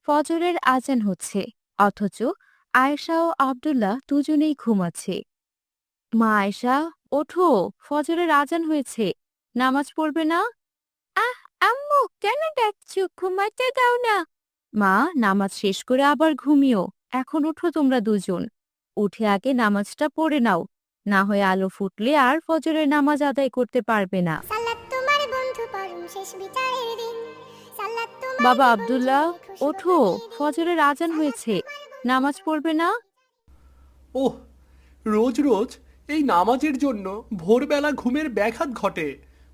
ফজরের আজান হচ্ছে, অথচ আয়েশা ও আব্দুল্লাহ দুজনেই ঘুমাচ্ছে। মা আয়েশা, ওঠো, ফজরের আজান হয়েছে, নামাজ পড়বে না? আহ, আম্মু কেন ডাকছো? ঘুমাতে দাও না। মা, নামাজ শেষ করে আবার ঘুমিও। এখন উঠো তোমরা দুজন, উঠে আগে নামাজটা পড়ে নাও, না হয় আলো ফুটলে আর ফজরের নামাজ আদায় করতে পারবে না। সালাত তোমার বন্ধু পরম শেষ বিচারের দিন। সালাত তোমার বাবা জীবন আব্দুল্লাহ, জুড়ে খুশবু ওঠো, প্রতিদিন। ফজরের আজান সালাত হয়েছে, তোমার বন্ধু নামাজ পড়বে না? ওহ, রোজ রোজ এই নামাজের জন্য ভোরবেলা ঘুমের ব্যাঘাত ঘটে।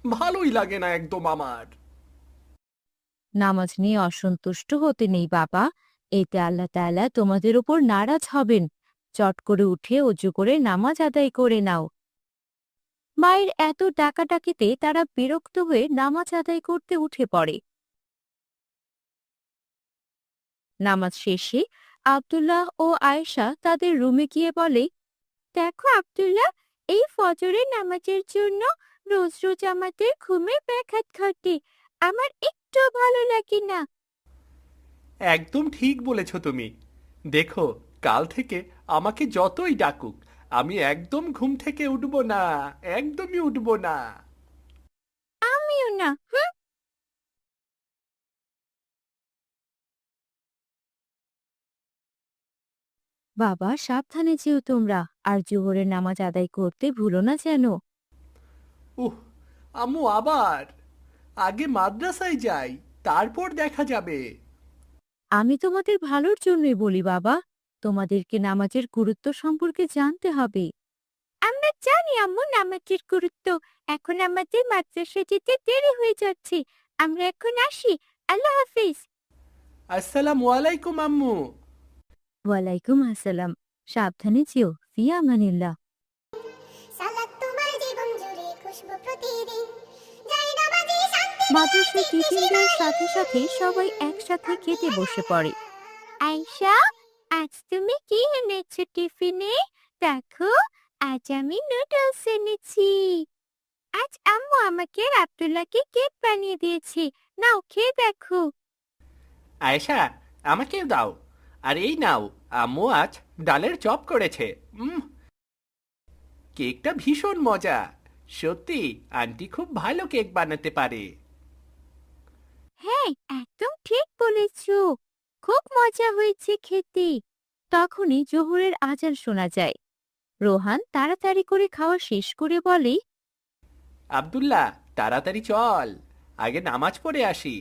ভালোই লাগে না একদম আমার। নামাজ নিয়ে অসন্তুষ্ট হতে নেই বাবা, এতে আল্লাহ তাআলা তোমাদের উপর নারাজ হবেন। চট করে উঠে অজু করে নামাজ আদায় করে নাও। মায়ের এত ডাকাডাকিতে তারা বিরক্ত হয়ে নামাজ আদায় করতে উঠে পড়ে। নামাজ শেষে আব্দুল্লাহ ও আয়েশা তাদের রুমে গিয়ে বলে, দেখো আব্দুল্লাহ, এই ফজরের নামাজের জন্য রোজ রোজ আমাদের ঘুমের ব্যাঘাত ঘটে। আমার একটু ভালো লাগে না। একদম ঠিক বলেছ তুমি। দেখো, কাল থেকে আমাকে যতই ডাকুক, আমি একদম ঘুম থেকে উঠব না, একদমই উঠব না। আমিও না। হুম। বাবা সাবধানে যেও তোমরা, আর জোহরের নামাজ আদায় করতে ভুলো না যেন। উহ, আম্মু আবার? আগে মাদ্রাসায় যাই, তারপর দেখা যাবে। আমি তোমাদের ভালোর জন্যই বলি বাবা, তোমাদেরকে নামাজের গুরুত্ব সম্পর্কে জানতে হবে। আমরা জানি আম্মু নামাজের গুরুত্ব। এখন আমাদের মাদ্রাসা যেতে দেরি হয়ে যাচ্ছে। আমরা এখন আসি। আল্লাহ হাফিজ। আসসালামু আলাইকুম আম্মু। ওয়ালাইকুম আসসালাম। সাবধানে যেও, ফি আমানিল্লাহ। সালাত তোমার জীবন জুড়ে খুশবু প্রতিদিন। যাই নামাজে শান্তি দাও, মাদ্রাসায় দিন টিফিন শেষে দেওয়ার বাড়ি সাথে সাথে ফিরে। সবাই একসাথে খেতে বসে পড়ে। আয়শা, আজ তুমি কি এনেছো টিফিনে? দেখো, আজ আমি নুডলস এনেছি। আজ আম্মু আমাকে আর আব্দুল্লাহকে কেক বানিয়ে দিয়েছি। নাও খেয়ে দেখো। আয়েশা, আমাকেও দাও। আর এই নাও, আম্মু আজ ডালের চপ করেছে। কেকটা ভীষণ মজা। সত্যি, আন্টি খুব ভালো কেক বানাতে পারে। হ্যাঁ, একদম ঠিক বলেছো। খুব মজা হয়েছে খেতে। তখনই জোহরের আজান শোনা যায়। রোহান তাড়াতাড়ি করে খাওয়া শেষ করে বলে, আব্দুল্লাহ, তাড়াতাড়ি চল, আগে নামাজ পড়ে আসি।